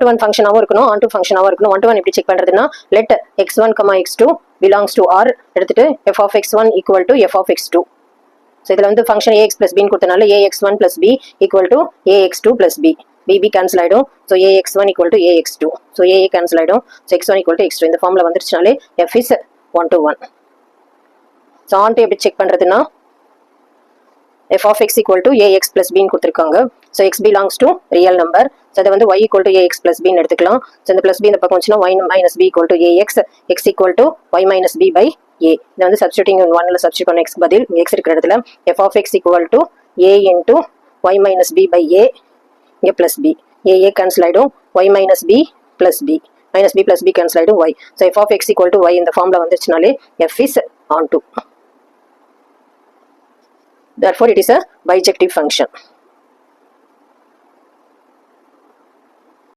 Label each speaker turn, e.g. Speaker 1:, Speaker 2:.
Speaker 1: to one ஃபங்க்ஷனாகவும் இருக்கணும், on to ஃபங்க்ஷனாகவும் இருக்கணும். 1 to 1 எப்படி செக் பண்ணுறதுன்னா, let x1, x2 belongs to R எடுத்துட்டு f of x1 equal to f of x2. So இதில் வந்து ஃபங்க்ஷன் ax plus b கொடுத்தனால ax1 plus b equal to ax2 plus b. b cancel ஆகிடும். So ax1 equal to ax2. So a cancel ஆகிடும். So x1 equal to x2. இந்த ஃபார்மில் வந்துருச்சுனாலே f is 1 to 1. So on to எப்படி check பண்ணுறதுன்னா, f of x equal to ax plus b கொடுத்துருக்காங்க. So x belongs to real number. So அதை வந்து y equal to ax plus b எடுத்துக்கலாம். So இந்த plus b இந்த பக்கம் வந்துச்சுன்னா y minus b equal to ax, x equal to y minus b by a. இதை வந்து சப்ஸ்டியூட்டிங் 1ல சப்ஸ்டியூட் பண்ண x பதில் x இருக்கிற இடத்துல f of x equal to a into y minus b by a, இங்கே plus b, a கேன்சல் ஆகிடும், y minus b plus b, minus b plus b cancel ஆகிடும் y. So f of x equal to y இந்த ஃபார்மில் வந்துச்சுனாலே f is on to. Therefore, it is a bijective function.